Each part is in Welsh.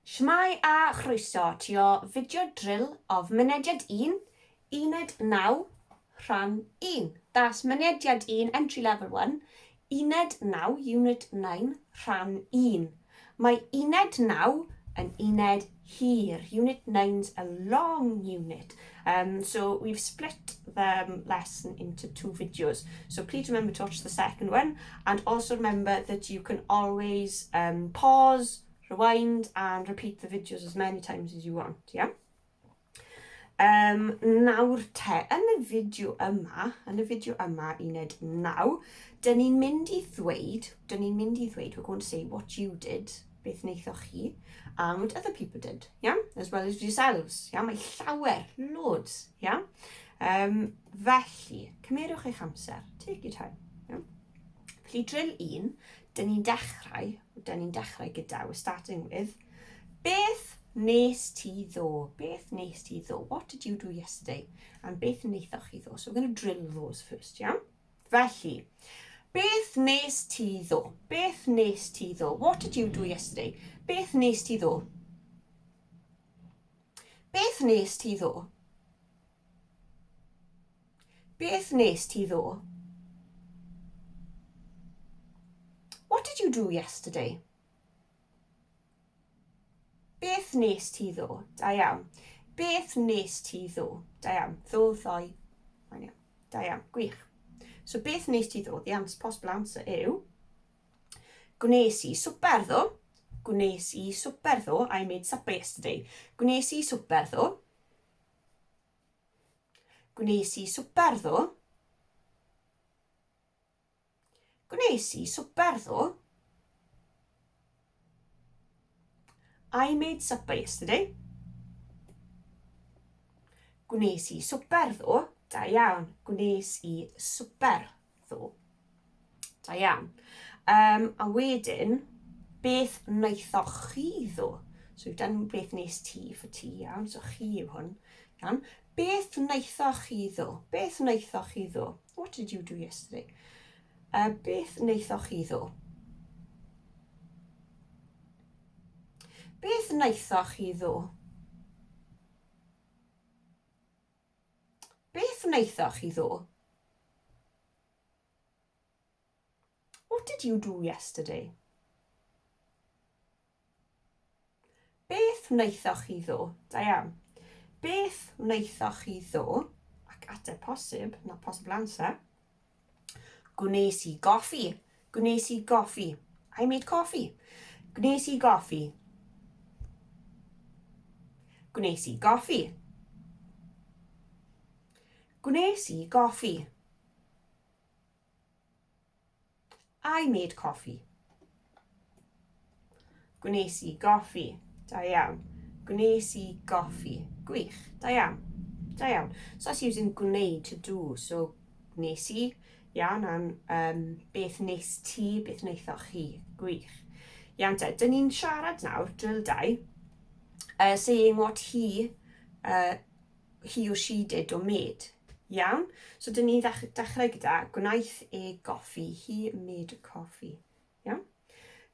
Shmai a chroeso tio video drill of MYNEDIAD 1, Uned 9, Rhan 1. That's MYNEDIAD 1, entry level 1, Uned 9, Unit 9, Rhan 1. Mae Uned 9 yn uned hir. Unit 9's a long unit. So we've split the lesson into 2 videos. So please remember to watch the second one. And also remember that you can always pause, rewind and repeat the videos as many times as you want, yeah? Nawr te, yn y fideo yma, uned 9, dyn ni'n mynd i ddweud, we're going to say what you did, beth wnaethoch chi, and what other people did, yeah? As well as yourselves, yeah? Mae llawer, loads, yeah? Felly, cymerwch eich amser, take your time, yeah? Felly drill 1, dyn ni'n dechrau gyda, we're starting with, beth nes ti ddo? Beth nes ti ddo? What did you do yesterday? And beth wnaethoch chi ddo? So we're going to drill those first, yeah? Felly, beth nes ti ddo? Beth nes ti ddo? What did you do yesterday? Beth nes ti ddo? Beth nes ti ddo? Beth nes ti ddo? What did you do yesterday? Beth nes ti ddo? Da iawn. Beth nes ti ddo? Da iawn. Ddo, ddoi. Da iawn. Gwych. So beth nes ti ddo? The possible answer yw gwnes i swper ddo. Gwnes i swper ddo. I made supper yesterday. Gwnes i swper ddo. Gwnes i swper ddo. Gwnes i swper ddo. I made supper yesterday. Gwnes i swper ddo. Da iawn. Gwnes i swper ddo. Da iawn. A wedyn, beth wnaethoch chi ddo? So we've done beth nes ti for ti, iawn. So chi yw hwn. Iawn. Beth wnaethoch chi ddo? Beth wnaethoch chi ddo? What did you do yesterday? Beth wnaethoch chi ddo? Beth wnaethoch chi ddo? Beth wnaethoch chi ddo? What did you do yesterday? Beth wnaethoch chi ddo? Da iawn. Beth wnaethoch chi ddo? Ac ateb posib, not possible answer. Gwnes i goffi. Gwnes i goffi. I made coffee. Gwnes i goffi. Gwnes i goffi. Gwnes i goffi. I made coffee. Gwnes i goffi. Da iawn. Gwnes i goffi. Gwych. Da iawn. Da iawn. So that's using gwneud to do. So gwnes i. Iawn. And beth nes ti, beth wnaethoch chi. Gwych. Iawn te. Dyn ni'n siarad nawr, drill 2. Saying what he or she did or made. Iawn? So dyn ni dechrau gyda gwnaeth e goffi. He made coffee. Iawn?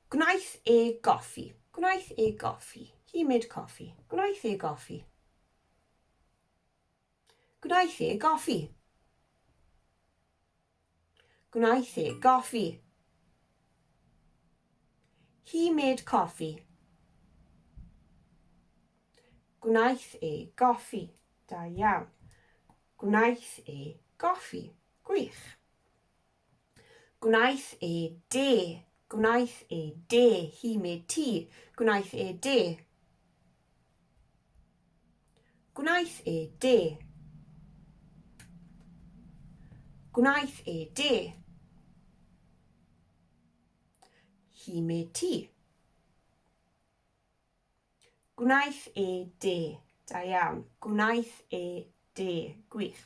Gwnaeth e goffi. Gwnaeth e goffi. He made coffee. Gwnaeth e goffi. Gwnaeth e goffi. Gwnaeth e goffi. He made coffee. Gwnaeth e goffi. Da iawn. Gwnaeth e goffi. Gwych. Gwnaeth e de. Gwnaeth e de. He made tea. Gwnaeth e de. Gwnaeth e de. Gwnaeth e de. He made tea. Gwnaeth e de. Da iawn. Gwnaeth e de. Gwych.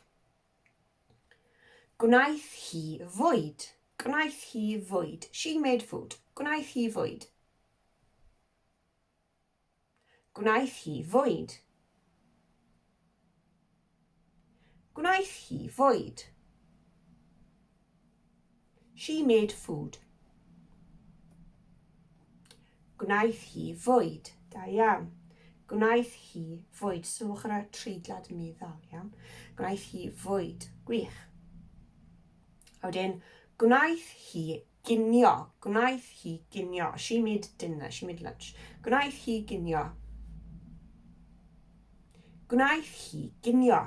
Gwnaeth hi fwyd. Gwnaeth hi fwyd. She made food. Gwnaeth hi fwyd. Gwnaeth hi fwyd. Gwnaeth hi fwyd. She made food. Gwnaeth hi fwyd. Da iawn. Gwnaeth hi fwyd. Sylwch ar y treiglad yn meddwl, iawn. Gwnaeth hi fwyd. Gwych. A wedyn, gwnaeth hi ginio. Gwnaeth hi ginio. She made dinner. She made lunch. Gwnaeth hi ginio. Gwnaeth hi ginio.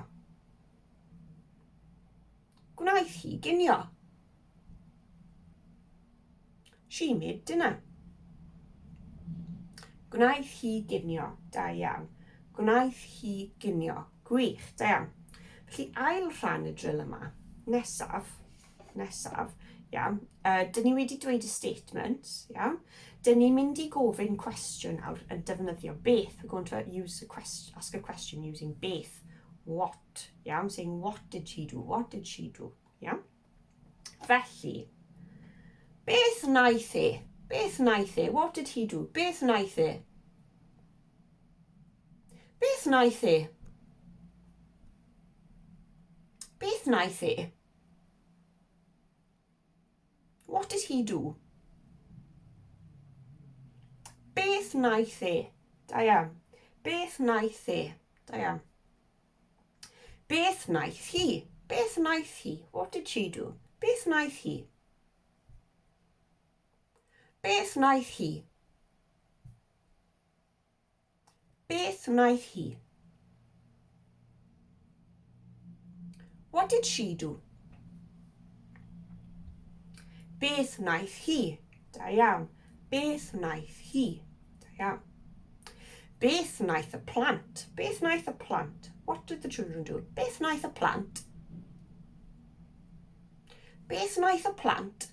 Gwnaeth hi ginio. She made dinner. Gwnaeth hi ginio. Da iawn. Gwnaeth hi ginio. Gwych. Da iawn. Felly ail rhan y drill yma. Nesaf. Iawn. Dyn ni wedi dweud y statement. Iawn. Dyn ni'n mynd i gofyn cwestiwn nawr yn defnyddio Beth. We're going to ask a question using Beth. What. Iawn. Saying what did she do? What did she do? Iawn. Felly. Beth wnaeth e? Beth wnaeth e? What did he do? Beth wnaeth e? Beth wnaeth e? Beth wnaeth e? What did he do? Beth wnaeth e? Da iawn. Beth wnaeth e? Da iawn. Beth wnaeth hi? Beth wnaeth hi? What did she do? Beth wnaeth hi? Beth wnaeth hi? Beth wnaeth hi? What did she do? Beth wnaeth hi? Da iawn. Beth wnaeth hi? Da iawn. Beth wnaeth y plant? Beth wnaeth y plant? What did the children do? Beth wnaeth y plant? Beth wnaeth y plant?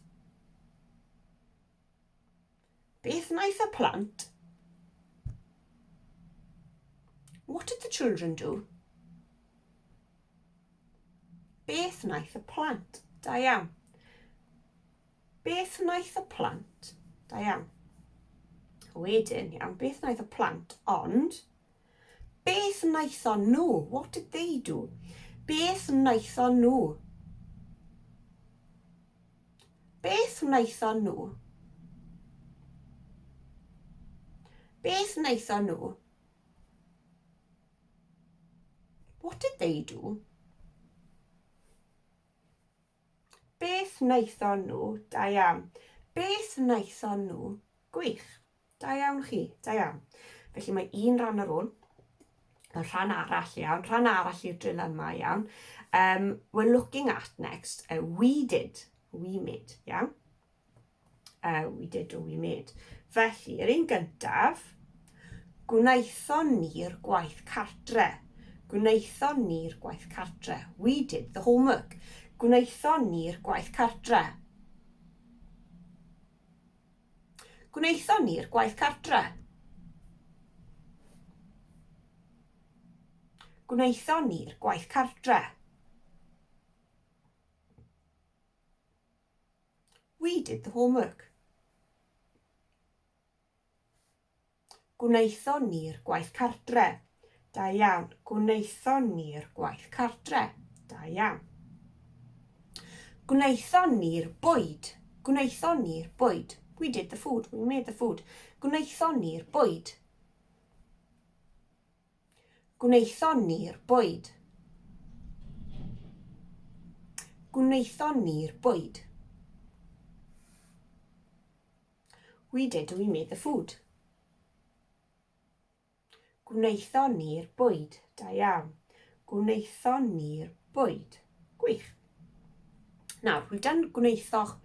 Beth wnaeth y plant? What did the children do? Beth wnaeth y plant? Da iawn. Beth wnaeth y plant? Da iawn. Wedyn, iawn, beth wnaeth y plant? Ond, beth wnaethon nhw? What did they do? Beth wnaethon nhw? Beth wnaethon nhw? Beth wnaethon nhw? What did they do? Beth wnaethon nhw? Da iawn. Beth wnaethon nhw? Gwych. Da iawn chi. Da iawn. Felly mae un rhan ar ôl. Y rhan arall iawn. Rhan arall i'r drill yma iawn. We're looking at next. We did. We made. Iawn. We did or we made. Felly, yr un gyntaf. Gwnaethon ni'r gwaith cartre. Gwnaethon ni'r gwaith cartre. We did the homework. Gwnaethon ni'r gwaith cartre. Gwnaethon ni'r gwaith cartre. Gwnaethon ni'r gwaith cartre. We did the homework. Gwnaethon ni'r gwaith cartre. Da iawn. Gwnaethon ni'r gwaith cartre. Da iawn. Gwnaethon ni'r bwyd. Gwnaethon ni'r bwyd. We did the food. We made the food. Gwnaethon ni'r bwyd. Gwnaethon ni'r bwyd. Gwnaethon ni'r bwyd. We did. We made the food. Gwnaethon ni'r bwyd. Da iawn. Gwnaethon ni'r bwyd. Gwych. Now, we've done gwnaethon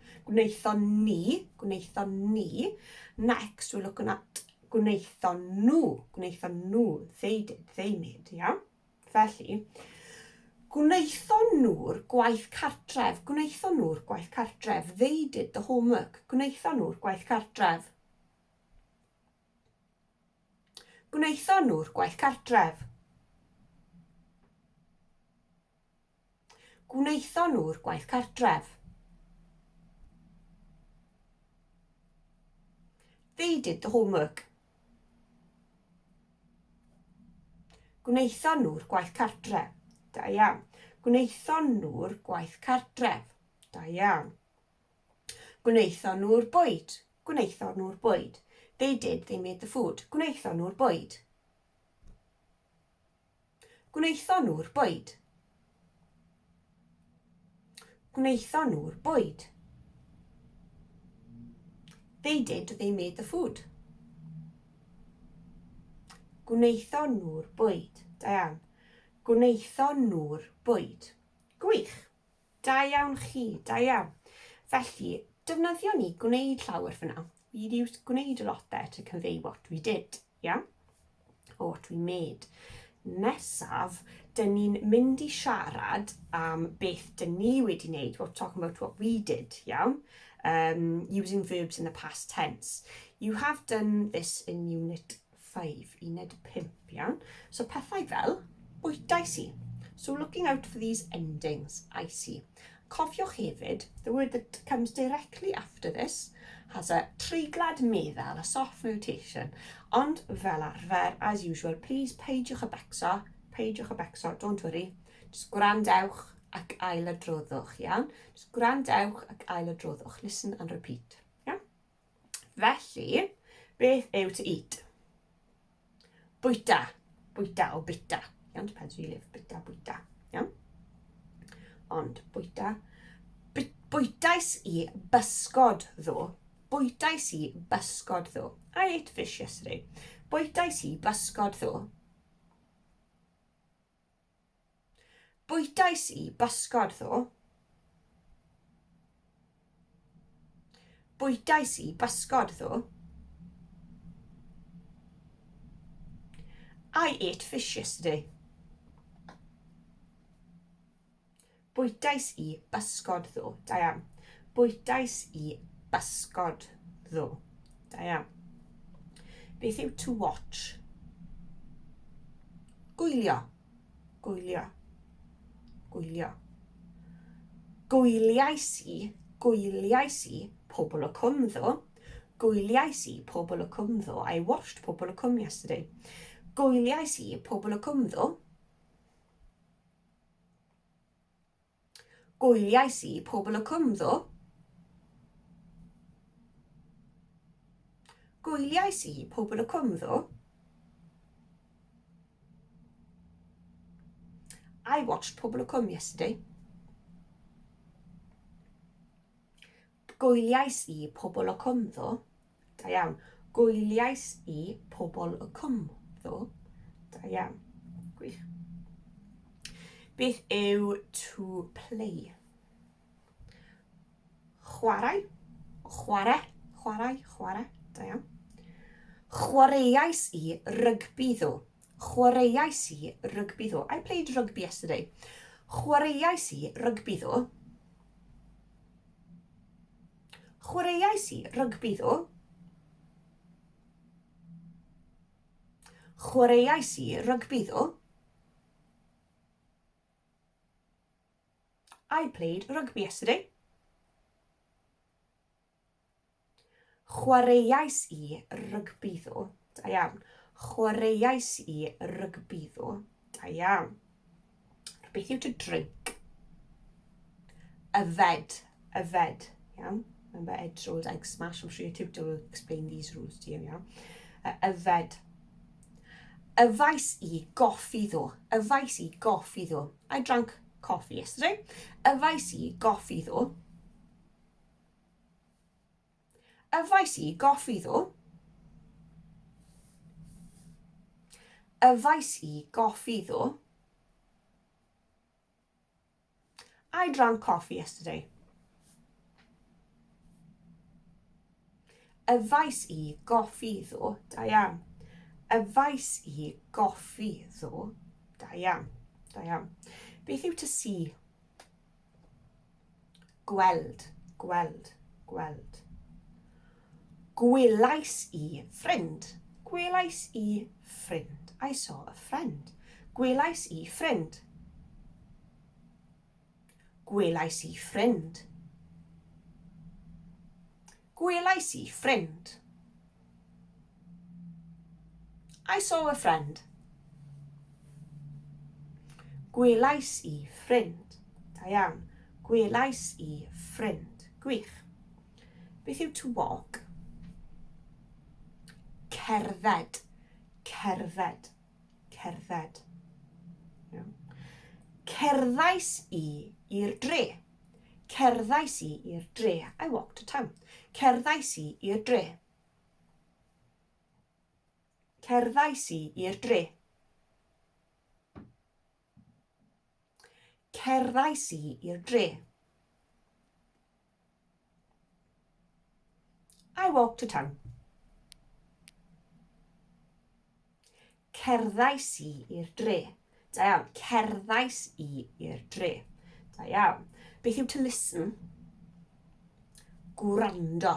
ni. Next, we're looking at gwnaethon nhw. They did, they made, iawn. Felly, gwnaethon nhw'r gwaith cartref. Gwnaethon nhw'r gwaith cartref. They did the homework. Gwnaethon nhw'r gwaith cartref. Gwnaethon nhw'r gwaith cartref. Gwnaethon nhw'r gwaith cartref. They did the homework. Gwnaethon nhw'r gwaith cartref. Da iawn. Gwnaethon nhw'r gwaith cartref. Da iawn. Gwnaethon nhw'r bwyd. Gwnaethon nhw'r bwyd. They did, they made the food. Gwnaethon nhw'r bwyd. Gwnaethon nhw'r bwyd. Gwnaethon nhw'r bwyd. They did, they made the food. Gwnaethon nhw'r bwyd. Da iawn. Gwnaethon nhw'r bwyd. Gwych. Da iawn chi, da iawn. Felly, defnyddio ni gwneud llawer fyna. We used gwneud a lot there to convey what we did, yeah? Or what we made. Nesaf, dyn ni'n mynd i siarad am beth dyn ni wedi wneud. We're talking about what we did, iawn? Using verbs in the past tense. You have done this in Unit 5, Uned 5, iawn? So pethau fel, bwytais i. So looking out for these endings, I see. Cofiwch hefyd, the word that comes directly after this has a treiglad meddal, a soft notation. Ond fel arfer, as usual, please peidiwch a becso, don't worry. Just gwrandewch ac ailadroddwch, iawn? Just gwrandewch ac ailadroddwch. Listen and repeat, iawn? Felly, beth yw to eat? Bwyta, bwyta o bita. Iawn, depends where you live, bwyta, iawn? Ond bwyta. Bwytais i bysgod ddo. Bwytais i bysgod ddo. I ate fish yesterday. Bwytais i bysgod ddo. Bwytais i bysgod ddo. Bwytais i bysgod ddo. I ate fish yesterday. Bwytais i bysgod ddo. Da iawn. Bwytais i bysgod ddo. Da iawn. Beth yw to watch? Gwylio. Gwylio. Gwylio. Gwyliais i pobl o cwm ddo. Gwyliais i pobl o cwm ddo. I watched pobl o cwm yesterday. Gwyliais i pobl o cwm ddo. Gwyliais i pobl o cwm ddo. Gwyliais i pobl o cwm ddo. I watched pobl o cwm yesterday. Gwyliais i pobl o cwm ddo. Da iawn. Gwyliais i pobl o cwm ddo. Da iawn. Gwych. Beth yw to play? Chwarae. Chwarae. Chwarae. Chwarae. Da iawn. Chwaraeais i rygbi ddo. Chwaraeais i rygbi ddo. I played rugby yesterday. Chwaraeais i rygbi ddo. Chwaraeais i rygbi ddo. Chwaraeais i rygbi ddo. I played rugby yesterday. Chwaraeais i rygbi ddo. Da iawn. Chwaraeais i rygbi ddo. Da iawn. Beth yw to drink? Yfed. Yfed. Iawn. Remember Ed's rolled egg smash. I'm sure your tutor will explain these rules to you. Iawn. Yfed. Yfais i goffi ddo. Yfais i goffi ddo. I drank coffee yesterday. Yfais i goffi ddo. Yfais i goffi ddo. Yfais i goffi ddo. I drank coffee yesterday. Yfais i goffi ddo. Da iawn. Yfais i goffi ddo. Da iawn. Da iawn. Beth yw to see? Gweld. Gweld. Gweld. Gwelais i ffrind. Gwelais i ffrind. I saw a friend. Gwelais i ffrind. Gwelais i ffrind. Gwelais i ffrind. I saw a friend. Gwelais i ffrind. Da iawn. Gwelais i ffrind. Gwych. Beth yw to walk? cerdded, cerdded, cerdded. Iawn. Cerddais I i'r dre. Cerddais I i'r dre. I walked to town. Cerddais I i'r dre. Cerddais I i'r dre. Cerddais I i'r dre. I walked to town. Cerddais I i'r dre. Da iawn. Cerddais I i'r dre. Da iawn. Beth yw to listen? Gwrando.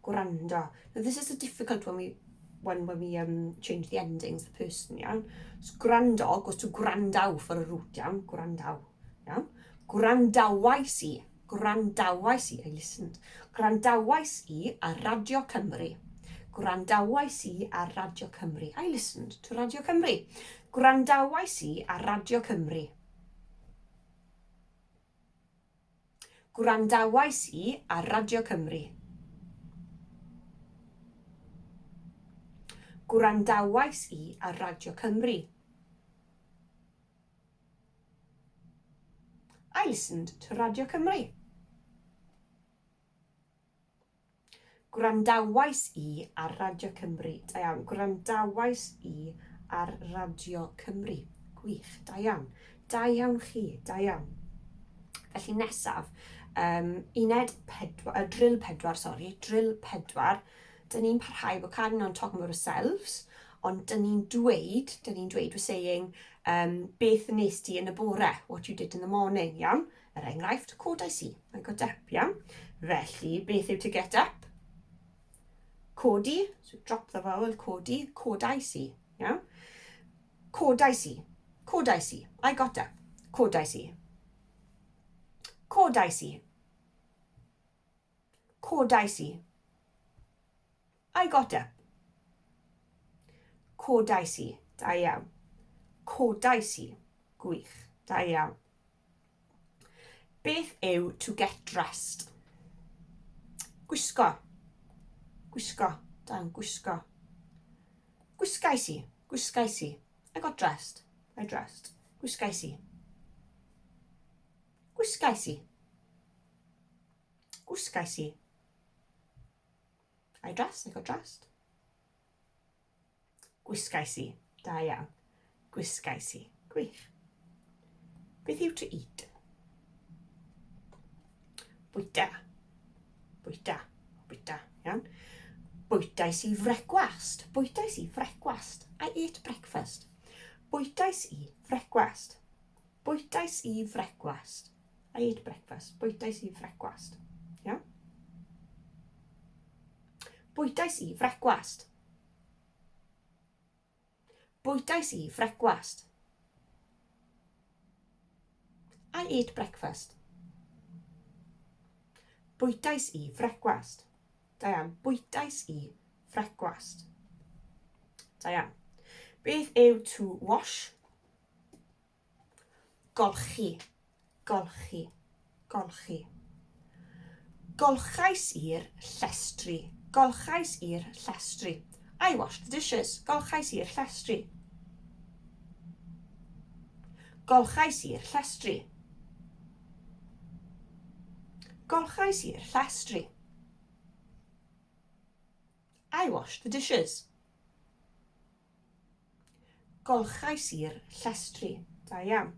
Gwrando. Now this is a difficult when we change the endings, the person, iawn. So gwrando goes to gwrandaw for a root, iawn. Gwrandaw, iawn. Gwrandawais I. Gwrandawais I. I listened. Gwrandawais I ar Radio Cymru. Gwrandawais I ar Radio Cymru. I listened to Radio Cymru. Gwrandawais I ar Radio Cymru. Gwrandawais I ar Radio Cymru. Gwrandawais I ar Radio Cymru. I listened to Radio Cymru. Gwrandawais I ar Radio Cymru. Da iawn. Gwrandawais I ar Radio Cymru. Gwych. Da iawn. Da iawn chi. Da iawn. Felly nesaf, uned drill 4, drill 4. Dyn ni'n parhau bod carrying on talking about ourselves, ond dyn ni'n dweud, we're saying, beth nes ti yn y bore, what you did in the morning, iawn? Enghraifft, codais I got up, iawn? Felly, beth yw to get up? Codi, so drop the vowel, codi, codais I, iawn? Codais I, I got up, codais I. Codais I. Codais I. I got up. Codais I. Da iawn. Codais I. Gwych. Da iawn. Beth yw to get dressed? Gwisgo. Gwisgo. Da iawn. Gwisgo. Gwisgais I. Gwisgais I. I got dressed. I dressed. Gwisgais I. Gwisgais I. Gwisgais I. I dressed, I got dressed. Gwisgais I. Da iawn. Gwisgais I. Gwych. Beth yw to eat? Bwyta. Bwyta. Bwyta. Iawn. Bwytais I frecwast. Bwytais I frecwast. I ate breakfast. Bwytais I frecwast. Bwytais I frecwast. I ate breakfast. Bwytais I frecwast. Iawn? Bwytais I frecwast. Bwytais I frecwast. I ate breakfast. Bwytais I frecwast. Da iawn. Bwytais I frecwast. Da iawn. Beth yw to wash? Golchi. Golchi. Golchi. Golchais i'r llestri. Golchais i'r llestri. I washed the dishes. Golchais i'r llestri. Golchais i'r llestri. Golchais i'r llestri. I washed the dishes. Golchais i'r llestri. Da iawn.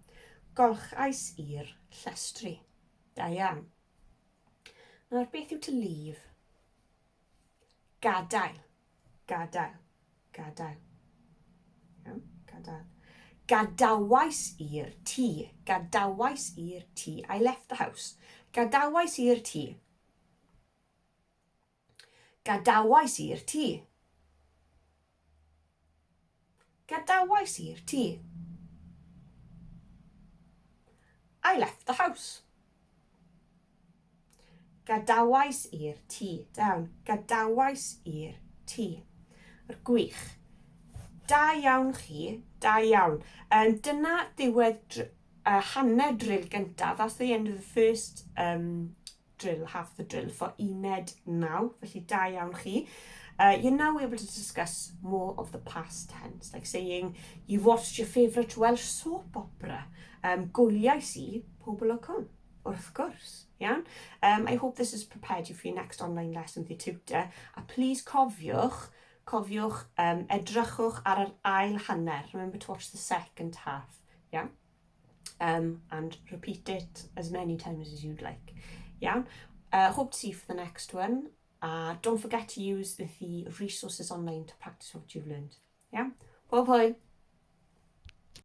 Golchais i'r llestri. Da iawn. Nawr, beth yw to leave? Gadael. Gadael. Gadael. Iawn, gadael. Gadawais i'r tŷ. Gadawais i'r tŷ. I left the house. Gadawais i'r tŷ. Gadawais i'r tŷ. Gadawais i'r tŷ. I left the house. Gadawais i'r tŷ. Down. Gadawais i'r tŷ. Yr gwych. Da iawn chi. Da iawn. Dyna diwedd hanner drill gyntaf. That's the end of the first drill, half the drill for uned 9. Felly da iawn chi. you're now able to discuss more of the past tense, like saying, you've watched your favourite Welsh soap opera. Gwliais I Pobl o Cwm, wrth gwrs. Yeah? I hope this has prepared you for your next online lesson with your tutor. A please cofiwch, edrychwch ar yr ail hanner. Remember to watch the second half. Yeah? And repeat it as many times as you'd like. Yeah? Hope to see you for the next one. Don't forget to use the resources online to practice what you've learned. Yeah? Bye bye.